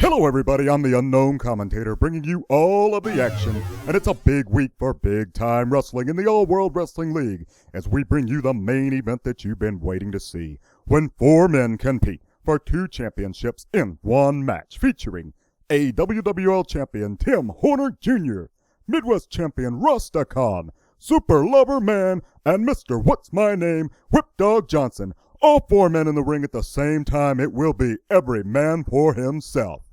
Hello everybody, I'm the Unknown Commentator bringing you all of the action, and it's a big week for big-time wrestling in the All-World Wrestling League as we bring you the main event that you've been waiting to see, when 4 men compete for 2 championships in one match, featuring AWWL Champion Tim Horner Jr., Midwest Champion Rastakhan, Super Lover Man, and Mr. What's My Name, Whipdog Johnson. All 4 men in the ring at the same time. It will be every man for himself.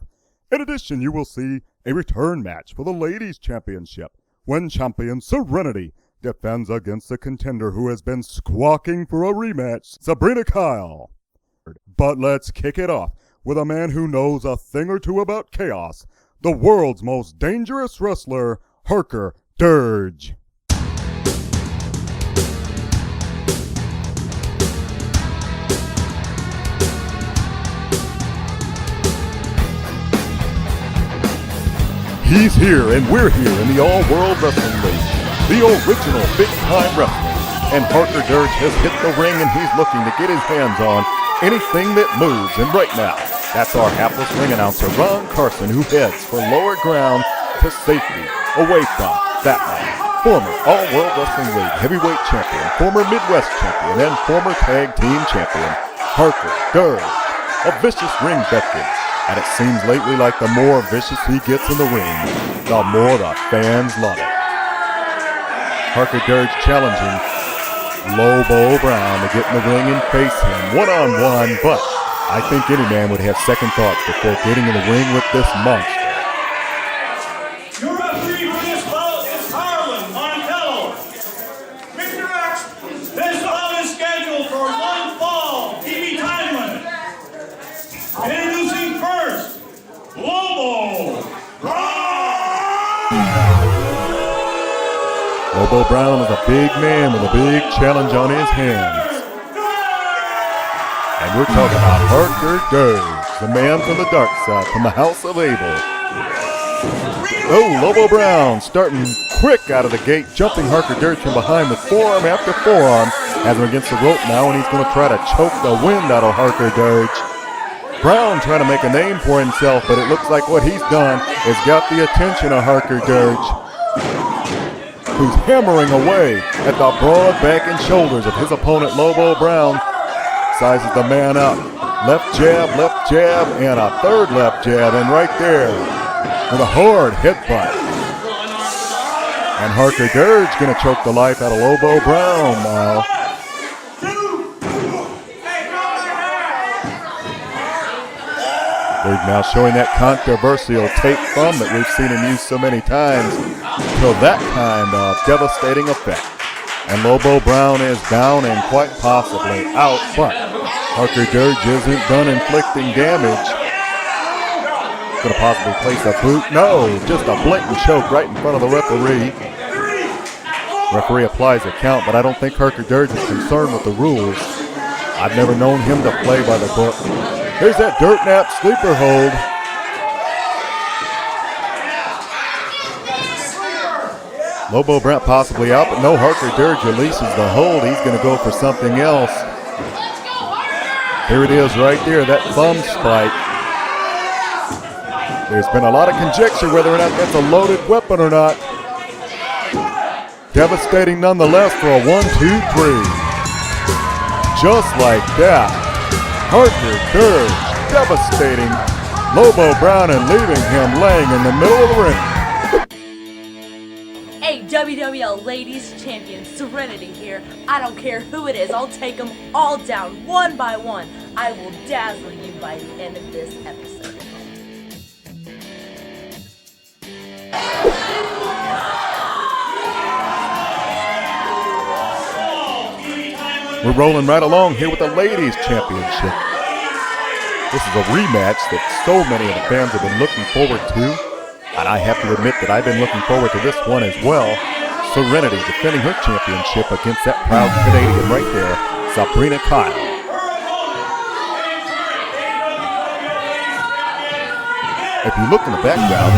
In addition, you will see a return match for the Ladies' Championship when champion Serenity defends against a contender who has been squawking for a rematch, Sabrina Kyle. But let's kick it off with a man who knows a thing or two about chaos, the world's most dangerous wrestler, Harker, Dirge. He's here, and we're here in the All-World Wrestling League, the original big-time wrestler. And Harker Dirge has hit the ring, and he's looking to get his hands on anything that moves. And right now, that's our hapless ring announcer, Ron Carson, who heads for lower ground to safety, away from that man, former All-World Wrestling League heavyweight champion, former Midwest champion, and former tag team champion, Harker Dirge, a vicious ring veteran. And it seems lately like the more vicious he gets in the ring, the more the fans love it. Harker Dirge challenging Lobo Brown to get in the ring and face him one-on-one, but I think any man would have second thoughts before getting in the ring with this monster. Your referee for this bout is Harlan Montello. Mr. X, this bout is scheduled for 1 fall, TV time limit. Introducing first, Lobo. Lobo Brown is a big man with a big challenge on his hands. And we're talking about Harker Dirge, the man from the dark side, from the House of AWWL. Oh, Lobo Brown starting quick out of the gate, jumping Harker Dirge from behind with forearm after forearm. Has him against the rope now, and he's going to try to choke the wind out of Harker Dirge. Brown trying to make a name for himself, but it looks like what he's done is got the attention of Harker Dirge, who's hammering away at the broad back and shoulders of his opponent, Lobo Brown. Sizes the man up. Left jab, and a third left jab, and right there with a hard headbutt. And Harker Dirge going to choke the life out of Lobo Brown now. Dirge now showing that controversial tape thumb that we've seen him use so many times to that kind of devastating effect. And Lobo Brown is down and quite possibly out, but Harker Dirge isn't done inflicting damage. Going to possibly place a boot. No, just a blatant choke right in front of the referee. Referee applies a count, but I don't think Harker Dirge is concerned with the rules. I've never known him to play by the book. Here's that dirt nap sleeper hold. Lobo Brown possibly out, but no, Harker Dirge releases the hold. He's going to go for something else. Here it is right there, that thumb spike. There's been a lot of conjecture whether or not that's a loaded weapon or not. Devastating nonetheless for a 1, 2, 3. Just like that. Harker Dirge devastating Lobo Brown and leaving him laying in the middle of the ring. AWWL Ladies Champion Serenity here. I don't care who it is, I'll take them all down one by one. I will dazzle you by the end of this episode. We're rolling right along here with the Ladies Championship. This is a rematch that so many of the fans have been looking forward to. And I have to admit that I've been looking forward to this one as well. Serenity defending her championship against that proud Canadian right there, Sabrina Kyle. If you look in the background,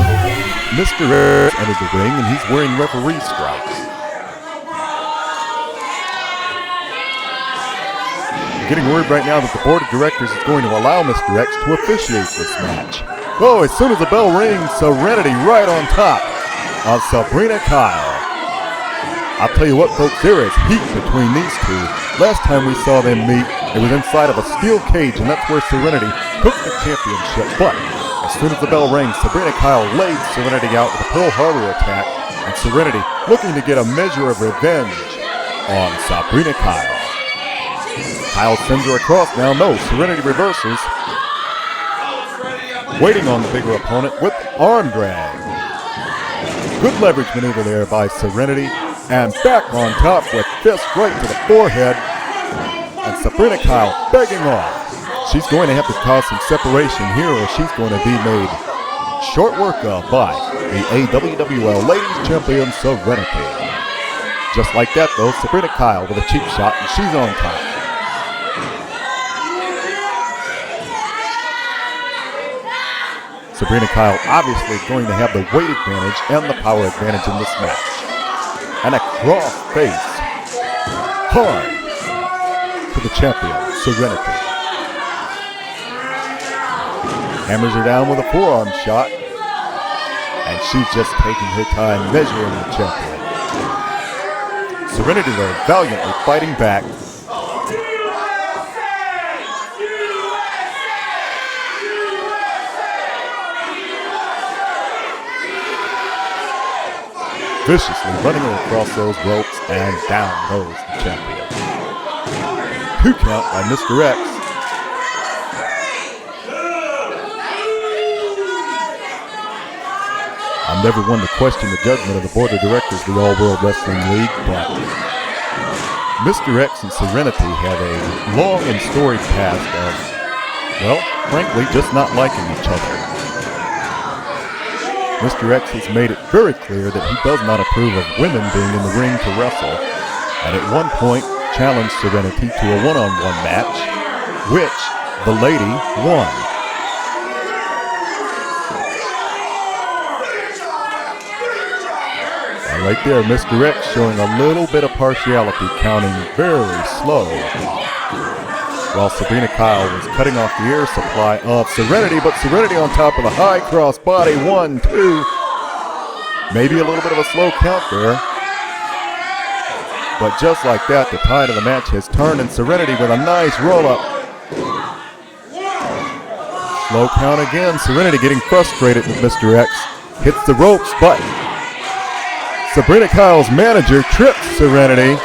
Mr. entered the ring and he's wearing referee stripes. Getting word right now that the board of directors is going to allow Mr. X to officiate this match. Oh, as soon as the bell rings, Serenity right on top of Sabrina Kyle. I'll tell you what, folks, there is heat between these two. Last time we saw them meet, it was inside of a steel cage, and that's where Serenity took the championship. But as soon as the bell rings, Sabrina Kyle laid Serenity out with a Pearl Harbor attack, and Serenity looking to get a measure of revenge on Sabrina Kyle. Kyle sends her across now. No, Serenity reverses. Waiting on the bigger opponent with arm drag. Good leverage maneuver there by Serenity. And back on top with fist right to the forehead. And Sabrina Kyle begging off. She's going to have to cause some separation here or she's going to be made short work of by the AWWL Ladies Champion Serenity. Just like that though, Sabrina Kyle with a cheap shot and she's on top. Sabrina Kyle obviously going to have the weight advantage and the power advantage in this match. And a cross face. Hard to the champion, Serenity. Hammers her down with a forearm shot. And she's just taking her time measuring the champion. Serenity though valiantly fighting back. Viciously running her across those ropes, and down goes the champion. 2 count by Mr. X. I'm never one to question the judgment of the board of directors of the All World Wrestling League, but Mr. X and Serenity have a long and storied past of, well, frankly, just not liking each other. Mr. X has made it very clear that he does not approve of women being in the ring to wrestle, and at one point challenged Serenity to a one-on-one match, which the lady won. And right there, Mr. X showing a little bit of partiality, counting very slow, while Sabrina Kyle was cutting off the air supply of Serenity, but Serenity on top of the high cross body. 1, 2. Maybe a little bit of a slow count there. But just like that, the tide of the match has turned, and Serenity with a nice roll-up. Slow count again. Serenity getting frustrated with Mr. X. Hits the ropes, but Sabrina Kyle's manager trips Serenity.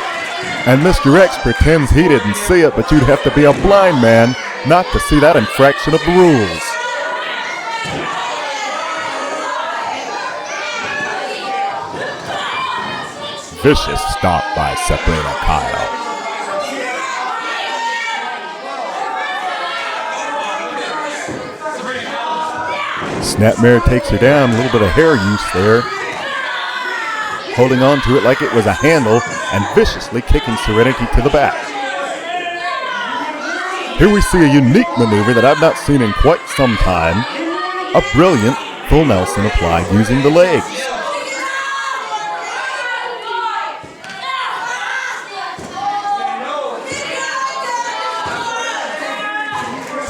And Mr. X pretends he didn't see it, but you'd have to be a blind man not to see that infraction of the rules. Vicious stomp by Sabrina Kyle. Snapmare takes her down, a little bit of hair use there. Holding on to it like it was a handle and viciously kicking Serenity to the back. Here we see a unique maneuver that I've not seen in quite some time. A brilliant full Nelson applied using the legs.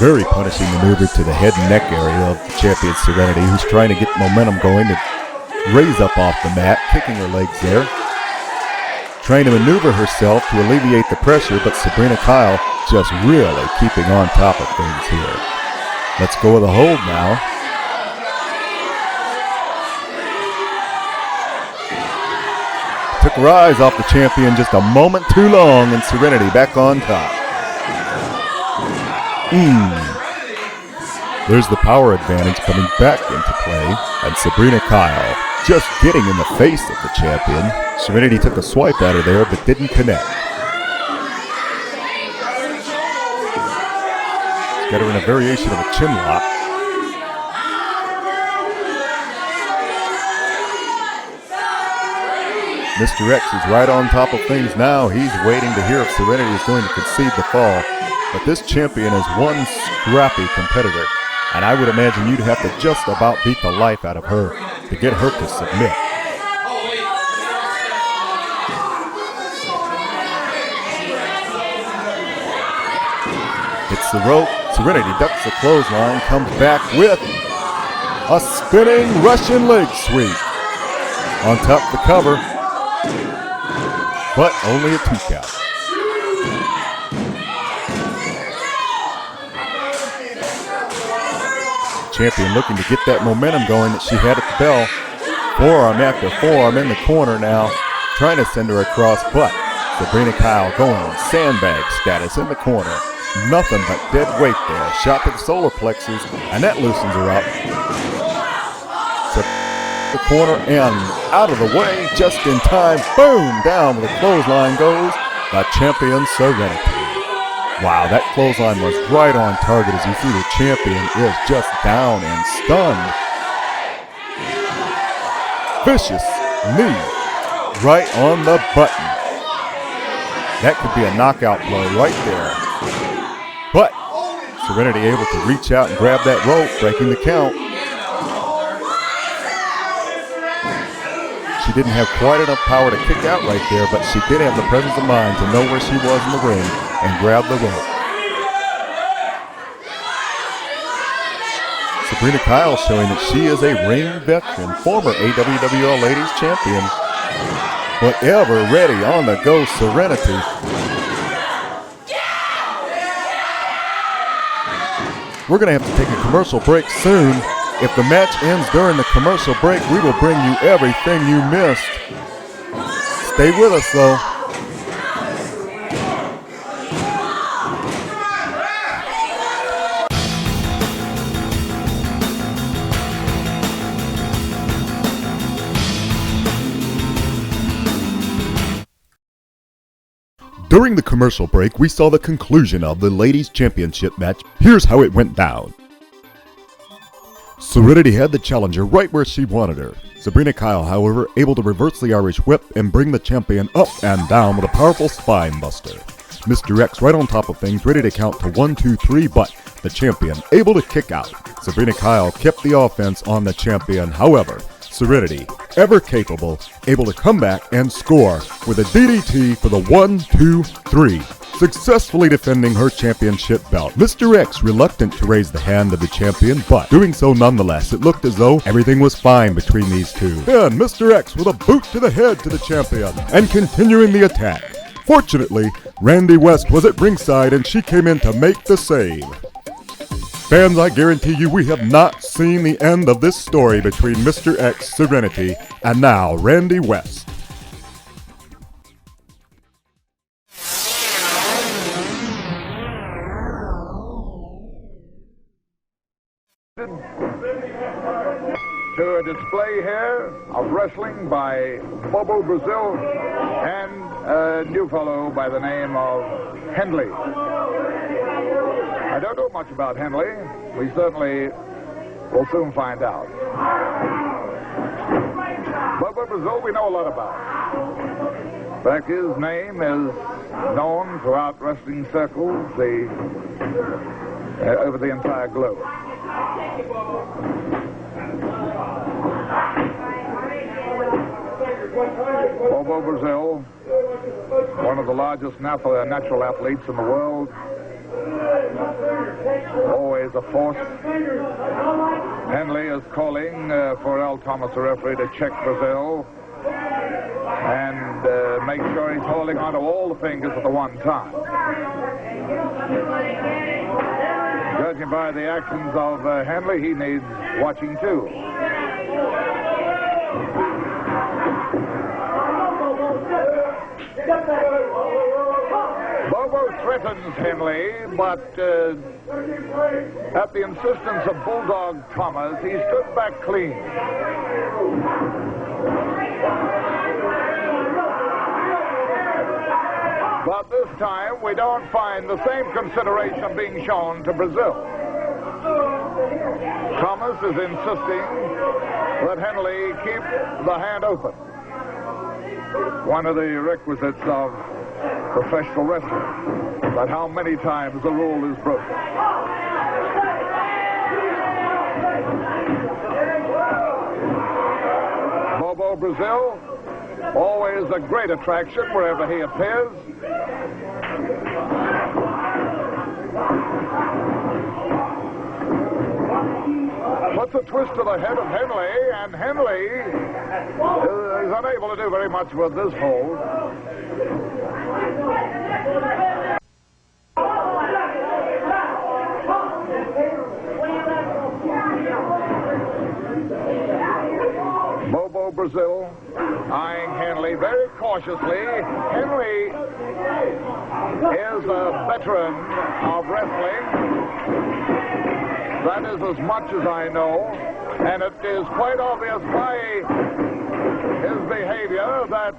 Very punishing maneuver to the head and neck area of the champion Serenity, who's trying to get momentum going to raise up off the mat, kicking her legs there. Trying to maneuver herself to alleviate the pressure, but Sabrina Kyle just really keeping on top of things here. Let's go with a hold now. Took her eyes off the champion just a moment too long, and Serenity back on top. There's the power advantage coming back into play, and Sabrina Kyle just getting in the face of the champion. Serenity took a swipe at her there, but didn't connect. Got her in a variation of a chin lock. Mr. X is right on top of things now. He's waiting to hear if Serenity is going to concede the fall. But this champion is one scrappy competitor, and I would imagine you'd have to just about beat the life out of her to get her to submit. Hits the rope. Serenity ducks the clothesline, comes back with A spinning Russian leg sweep. On top of the cover, but only a 2 count. Champion looking to get that momentum going that she had at the bell. Forearm after forearm in the corner now, trying to send her across, but Sabrina Kyle going sandbag status in the corner. Nothing but dead weight there. Shot to the solar plexus, and that loosens her up. So the corner and out of the way just in time. Boom! Down with a clothesline goes the champion Serenity. Wow, that clothesline was right on target as you see the champion is just down and stunned. Vicious knee right on the button. That could be a knockout blow right there. But Serenity able to reach out and grab that rope, breaking the count. She didn't have quite enough power to kick out right there, but she did have the presence of mind to know where she was in the ring and grab the rope. Sabrina Kyle showing that she is a ring veteran, former AWWL Ladies Champion. But ever ready on the go, Serenity. We're going to have to take a commercial break soon. If the match ends during the commercial break, we will bring you everything you missed. Stay with us, though. During the commercial break, we saw the conclusion of the Ladies Championship match. Here's how it went down. Serenity had the challenger right where she wanted her. Sabrina Kyle, however, able to reverse the Irish whip and bring the champion up and down with a powerful spine buster. Mr. X right on top of things, ready to count to 1, 2, 3, but the champion able to kick out. Sabrina Kyle kept the offense on the champion, however, Serenity, ever capable, able to come back and score with a DDT for the 1, 2, 3. Successfully defending her championship belt. Mr. X reluctant to raise the hand of the champion, but doing so nonetheless. It looked as though everything was fine between these two. Then Mr. X with a boot to the head to the champion and continuing the attack. Fortunately, Randy West was at ringside and she came in to make the save. Fans, I guarantee you we have not seen the end of this story between Mr. X, Serenity, and now Randy West. To a display here of wrestling by Bobo Brazil and a new fellow by the name of Henley. I don't know much about Henley. We certainly will soon find out. Bobo Brazil we know a lot about. In fact, his name is known throughout wrestling circles over the entire globe. Bobo Brazil, one of the largest natural athletes in the world, always a force. Henley is calling for L. Thomas, the referee, to check Brazil and make sure he's holding onto all the fingers at the one time. Judging by the actions of Henley, he needs watching too. Bobo threatens Henley, but at the insistence of Bulldog Thomas, he stood back clean. But this time, we don't find the same consideration being shown to Brazil. Thomas is insisting that Henley keep the hand open. One of the requisites of professional wrestling, but how many times the rule is broken. Bobo Brazil, always a great attraction wherever he appears. puts a twist to the head of Henley, and Henley is unable to do very much with this hold. Bobo Brazil eyeing Henley very cautiously. Henley is a veteran of wrestling. That is as much as I know, and it is quite obvious by his behavior that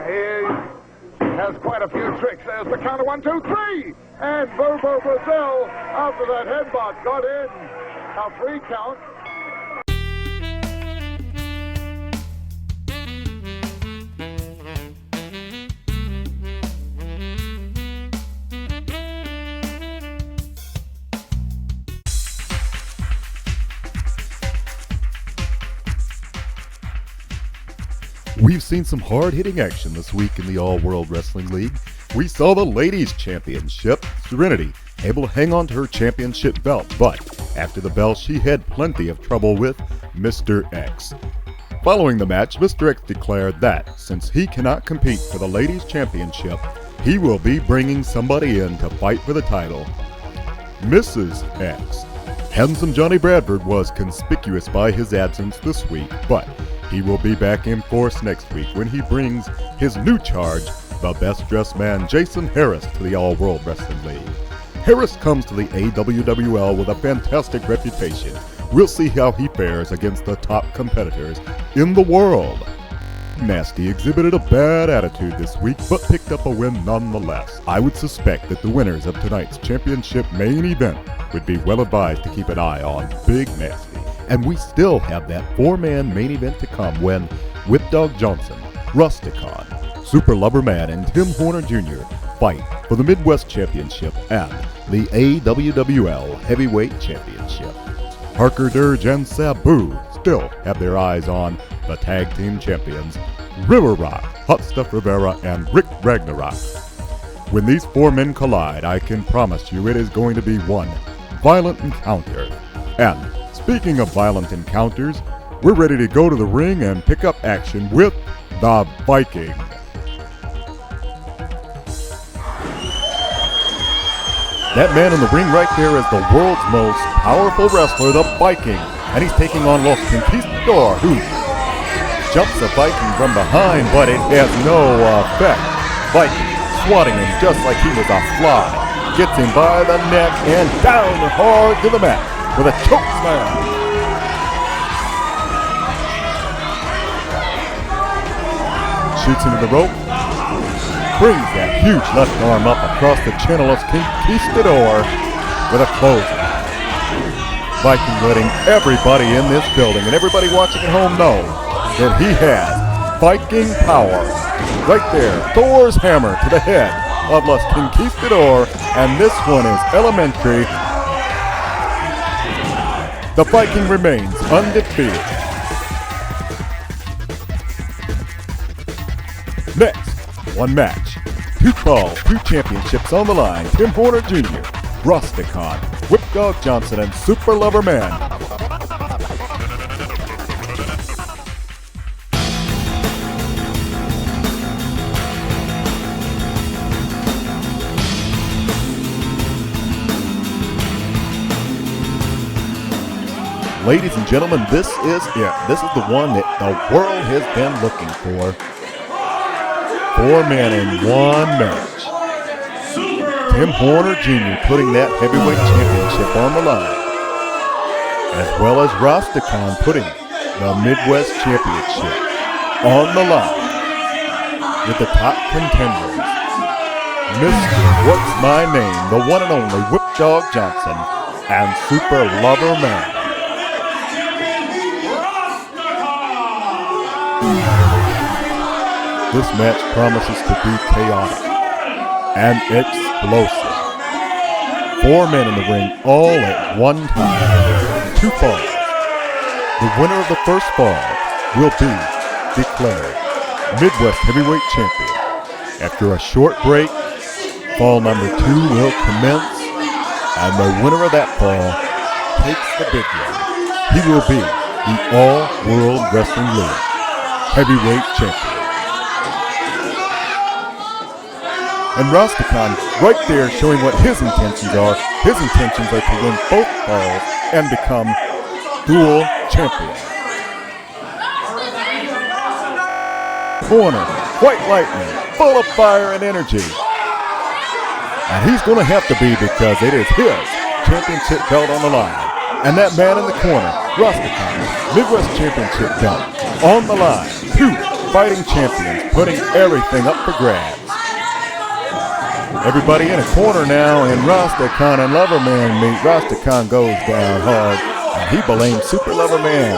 he has quite a few tricks. There's the count of 1, 2, 3, and Bobo Brazil, after that headbutt, got in a 3 count. We've seen some hard-hitting action this week in the All-World Wrestling League. We saw the Ladies Championship, Serenity, able to hang on to her championship belt, but after the bell she had plenty of trouble with Mr. X. Following the match, Mr. X declared that since he cannot compete for the Ladies Championship, he will be bringing somebody in to fight for the title. Mrs. X. Handsome Johnny Bradford was conspicuous by his absence this week, but he will be back in force next week when he brings his new charge, the best-dressed man Jason Harris, to the All-World Wrestling League. Harris comes to the AWWL with a fantastic reputation. We'll see how he fares against the top competitors in the world. Nasty exhibited a bad attitude this week, but picked up a win nonetheless. I would suspect that the winners of tonight's championship main event would be well advised to keep an eye on Big Nasty. And we still have that 4-man main event to come when Whipdog Johnson, Rastakhan, Super Lover Man, and Tim Horner Jr. fight for the Midwest Championship and the AWWL Heavyweight Championship. Harker, Dirge, and Sabu still have their eyes on the tag team champions, River Rock, Hot Stuff Rivera, and Rick Ragnarok. When these 4 men collide, I can promise you it is going to be one violent encounter. And speaking of violent encounters, we're ready to go to the ring and pick up action with the Viking. That man in the ring right there is the world's most powerful wrestler, the Viking. And he's taking on Los Conquistador, who jumps the Viking from behind, but it has no effect. Viking swatting him just like he was a fly. Gets him by the neck and down hard to the mat with a choke slam. Shoots into the rope. Brings that huge left arm up across the chin of Los Conquistador with a close. Viking letting everybody in this building and everybody watching at home know that he has Viking power. Right there, Thor's hammer to the head of Los Conquistador, and this one is elementary. The Viking remains undefeated. Next, one match, 2 calls, 2 championships on the line. Tim Horner Jr., Rastakhan, Whipdog Johnson, and Super Lover Man. Ladies and gentlemen, this is it. This is the one that the world has been looking for. 4 men in 1 match. Tim Horner Jr. putting that heavyweight championship on the line, as well as Rastakhan putting the Midwest Championship on the line with the top contenders. Mr. What's My Name, the one and only Whipdog Johnson, and Super Lover Man. This match promises to be chaotic and explosive. 4 men in the ring all at one time. 2 falls. The winner of the first fall will be declared Midwest Heavyweight Champion. After a short break, fall number 2 will commence, and the winner of that fall takes the big one. he will be the All-World Wrestling League Heavyweight Champion. And Rastakhan right there showing what his intentions are. His intentions are to win both falls and become dual champion. Corner, White Lightning, full of fire and energy. And he's going to have to be, because it is his championship belt on the line. And that man in the corner, Rastakhan, Midwest Championship belt on the line. Two fighting champions putting everything up for grabs. Everybody in a corner now, and Rastakhan and Loverman meet. Rastakhan goes down hard, and he blames Super Loverman.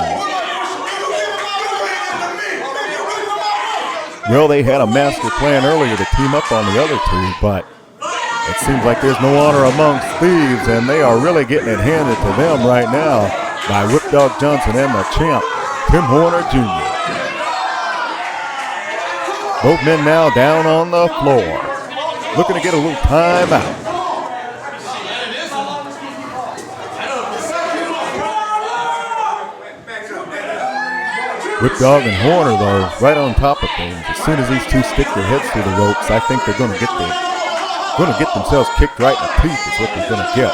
Well, they had a master plan earlier to team up on the other two, but it seems like there's no honor amongst thieves, and they are really getting it handed to them right now by Whipdog Johnson and the champ, Tim Horner Jr. Both men now down on the floor, looking to get a little time out. Whipdog and Horner, though, right on top of things. As soon as these two stick their heads through the ropes, I think they're going to get themselves kicked right in the teeth is what they're going to get.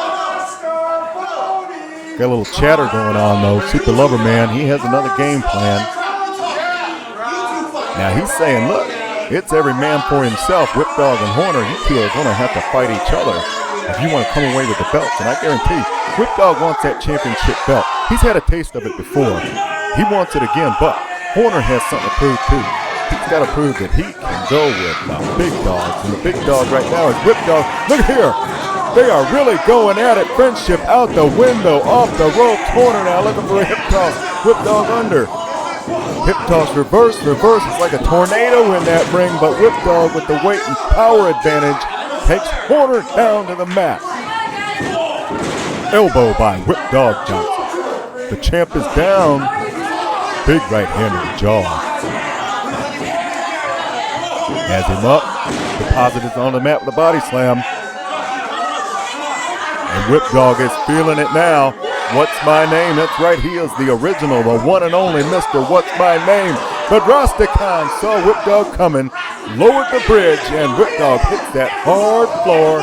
Got a little chatter going on, though. Super Loverman, he has another game plan. Now he's saying, look, it's every man for himself. Whipdog and Horner, you two are going to have to fight each other if you want to come away with the belts. And I guarantee, Whipdog wants that championship belt. He's had a taste of it before. He wants it again, but Horner has something to prove too. He's got to prove that he can go with the big dogs. And the big dog right now is Whipdog. Look here. They are really going at it. Friendship out the window, off the ropes. Horner now looking for a hip toss. Whipdog under. Hip toss, reverse. It's like a tornado in that ring, but Whipdog with the weight and power advantage takes Horner down to the mat. Elbow by Whipdog Johnson. The champ is down. Big right hand in the jaw. Has him up. Deposited on the mat with a body slam. And Whipdog is feeling it now. What's my name? That's right, he is the original, the one and only Mr. What's My Name. But Rastakhan saw Whipdog coming, lowered the bridge, and Whipdog hits that hard floor.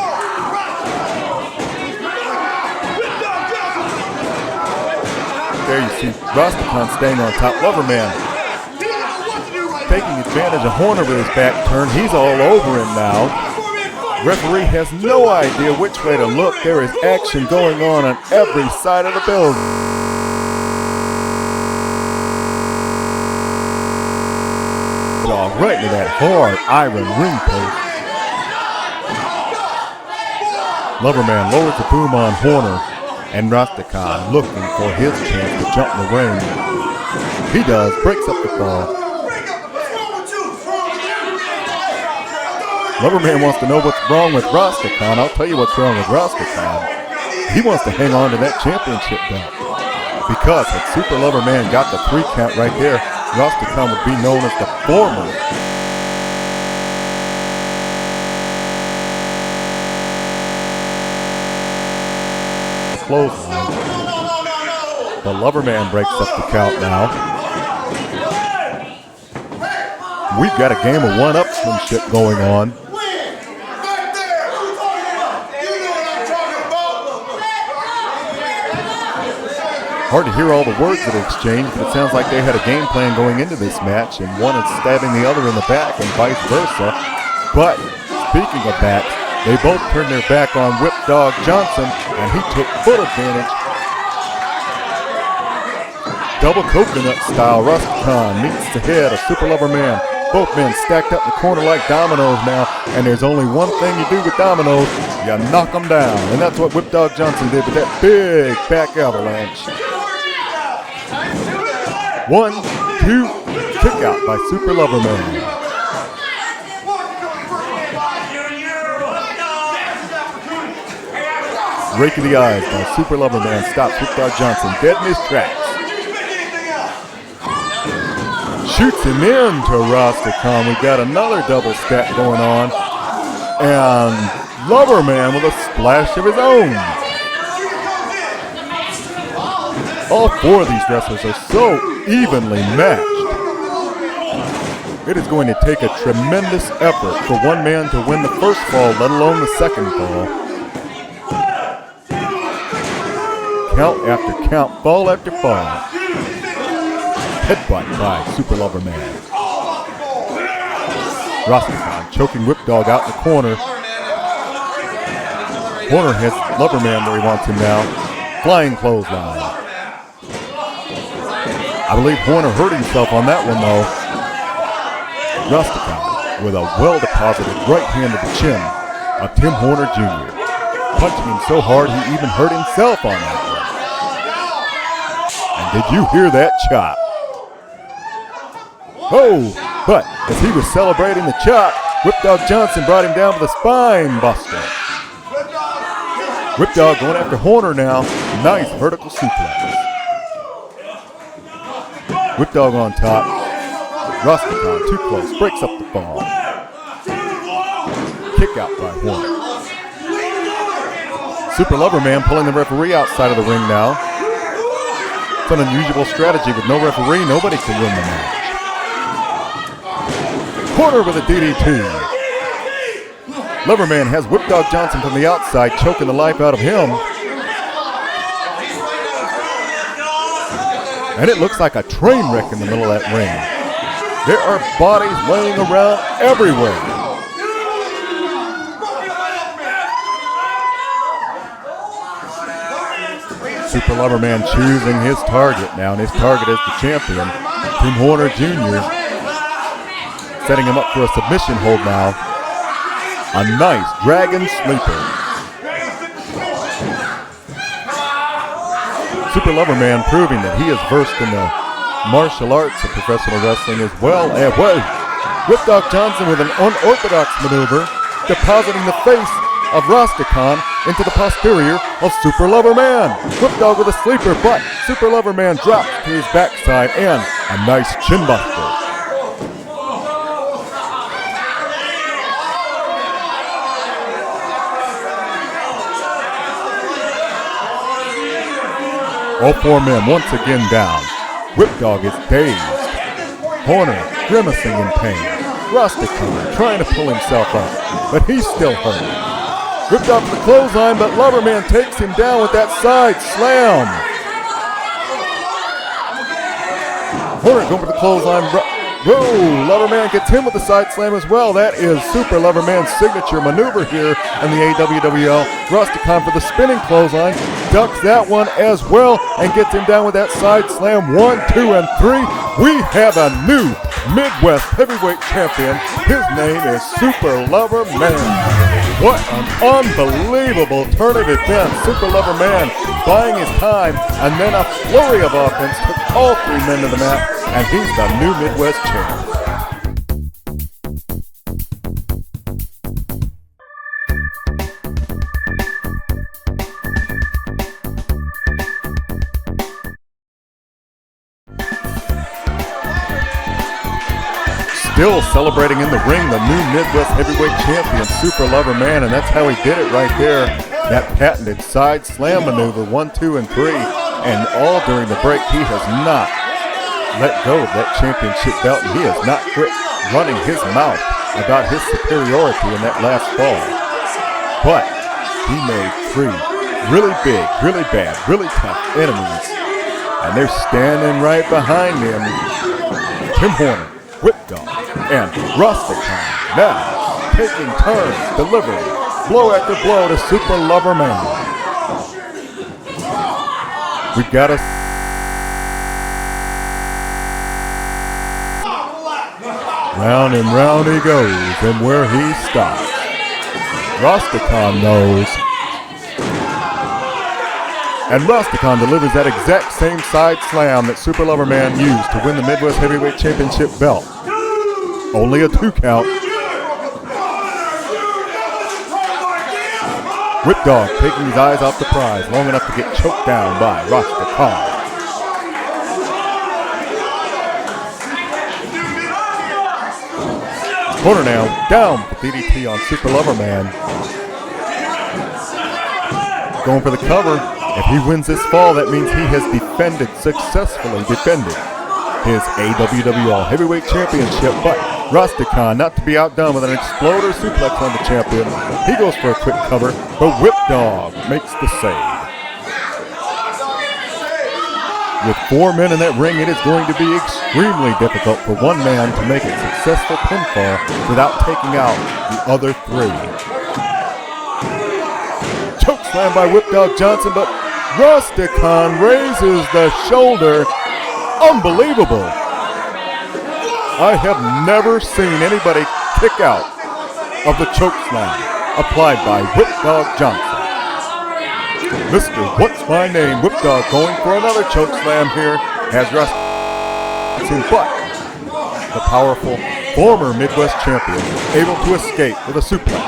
There you see Rastakhan staying on top. Loverman taking advantage of Horner with his back turned. He's all over him now. Referee has no idea which way to look. There is action going on every side of the building. Right into that hard iron ring post. Loverman lowers the boom on Horner, and Rastakhan looking for his chance to jump in the ring. He does, breaks up the fall. Loverman wants to know what's wrong with Rastakhan. I'll tell you what's wrong with Rastakhan. He wants to hang on to that championship belt. Because had Super Loverman got the 3 count right there, Rastakhan would be known as the former. Clothesline. The Loverman breaks up the count now. We've got a game of one-upsmanship going on. Hard to hear all the words that are exchanged, but it sounds like they had a game plan going into this match, and one is stabbing the other in the back and vice versa. But speaking of backs, they both turned their back on Whipdog Johnson, and he took full advantage. Double coconut style, Rastakhan meets the head of Super Loverman. Both men stacked up in the corner like dominoes now, and there's only one thing you do with dominoes, you knock them down. And that's what Whipdog Johnson did with that big back avalanche. 1, 2, kick out by Super Loverman. Rake of the eyes by Super Loverman stops Whipdog Johnson dead in his tracks. Shoots him into Rastakhan. We got another double stack going on. And Loverman with a splash of his own. All four of these wrestlers are so evenly matched. It is going to take a tremendous effort for one man to win the first fall, let alone the second fall. Count after count, fall after fall. Headbutt by Super Lover Man. Rastakhan choking Whipdog out in the corner. Horner has Lover Man where he wants him now. Flying clothesline. I believe Horner hurt himself on that one though. Rastakhan with a well-deposited right hand to the chin of Tim Horner Jr. Punching him so hard he even hurt himself on that one. And did you hear that chop? Oh, but as he was celebrating the chop, Whipdog Johnson brought him down with a spine buster. Whipdog going after Horner now. Nice vertical suplex. Whipdog on top. Rastakhan too close. Breaks up the fall. Kick out by Horner. Super Lover Man pulling the referee outside of the ring now. It's an unusual strategy. With no referee, nobody can win the match. Horner with a DDT. Lover Man has Whipdog Johnson from the outside, choking the life out of him. And it looks like a train wreck in the middle of that ring. There are bodies laying around everywhere. Super Lover Man choosing his target now, and his target is the champion, Tim Horner Jr. Setting him up for a submission hold now. A nice dragon sleeper. Super Lover Man proving that he is versed in the martial arts of professional wrestling as well. And Whipdog Johnson with an unorthodox maneuver, depositing the face of Rastakhan into the posterior of Super Lover Man. Whipdog with a sleeper, but Super Lover Man drops to his backside and a nice chin buster. All four men once again down. Whipdog is dazed. Horner grimacing in pain. Rastakhan trying to pull himself up, but he's still hurt. Whipdog for the clothesline, but Lover Man takes him down with that side slam. Horner going for the clothesline. Whoa, Lover Man gets him with the side slam as well. That is Super Lover Man's signature maneuver here in the AWWL. Rastakhan for the spinning clothesline. Ducks that one as well and gets him down with that side slam. 1, 2, and 3. We have a new Midwest heavyweight champion. His name is Super Lover Man. What an unbelievable turn of events. Super Lover Man buying his time, and then a flurry of offense took all three men to the mat, and he's the new Midwest champ. Still celebrating in the ring, the new Midwest heavyweight champion, Super Lover Man, and that's how he did it right there. That patented side slam maneuver, 1, 2, and 3, and all during the break, he has not let go of that championship belt, and he has not quit running his mouth about his superiority in that last fall. But he made 3 really big, really bad, really tough enemies, and they're standing right behind him. Tim Horner, Whipdog, and Rastakhan now taking turns, delivering blow after blow to Super Lover Man. We got a round and round he goes, and where he stops, Rastakhan knows. And Rastakhan delivers that exact same side slam that Super Lover Man used to win the Midwest Heavyweight Championship belt. Only a 2 count. Whipdog taking his eyes off the prize long enough to get choked down by Rastakhan. Corner now, down for DDT on Super Lover Man. Going for the cover. If he wins this fall, that means he has defeated successfully defended his AWWL Heavyweight Championship, but Rastakhan, not to be outdone with an exploder suplex on the champion, he goes for a quick cover, but Whipdog makes the save. With 4 men in that ring, it is going to be extremely difficult for one man to make a successful pinfall without taking out the other 3. Choke slam by Whipdog Johnson, but Rastakhan raises the shoulder. Unbelievable. I have never seen anybody kick out of the choke slam applied by Whipdog Johnson. Mr. What's My Name Whipdog going for another choke slam here as Rastakhan, but the powerful former Midwest champion able to escape with a suplex.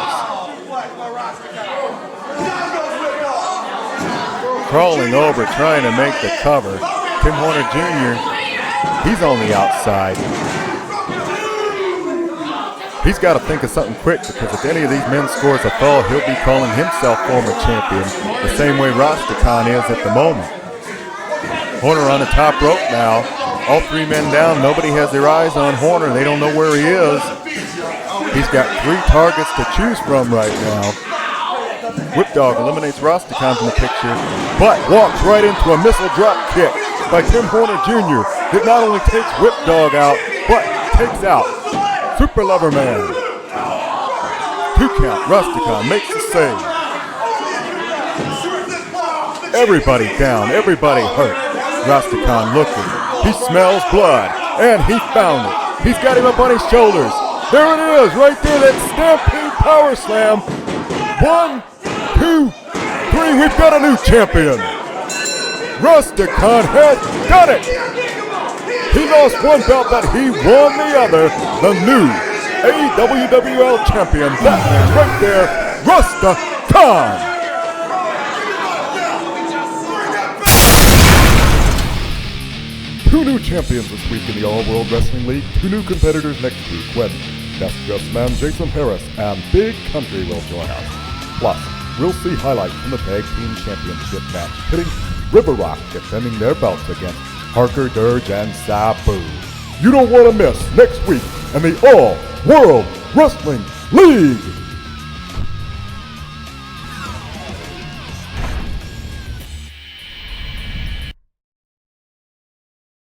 Crawling over, trying to make the cover. Tim Horner Jr., he's on the outside. He's got to think of something quick, because if any of these men scores a fall, he'll be calling himself former champion, the same way Rastakhan is at the moment. Horner on the top rope now. All 3 men down. Nobody has their eyes on Horner. They don't know where he is. He's got 3 targets to choose from right now. Whipdog eliminates Rastakhan from the picture, but walks right into a missile drop kick by Tim Horner Jr. that not only takes Whipdog out, but takes out Super Lover Man. 2 count. Rastakhan makes the save. Everybody down. Everybody hurt. Rastakhan looking. He smells blood. And he found it. He's got him up on his shoulders. There it is. Right there. That Stampede Power Slam. 1, 2, 3. We've got a new champion. Rastakhan has done it. He lost 1 belt, but he won the other. The new AWWL champion. That man right there, Rastakhan. Two new champions this week in the All-World Wrestling League. 2 new competitors next week when Best Dressed Man Jason Harris and Big Country will join us. Plus, we'll see highlights from the Tag Team Championship match pitting River Rock defending their belts against Harker, Dirge, and Sabu. You don't want to miss next week in the All-World Wrestling League.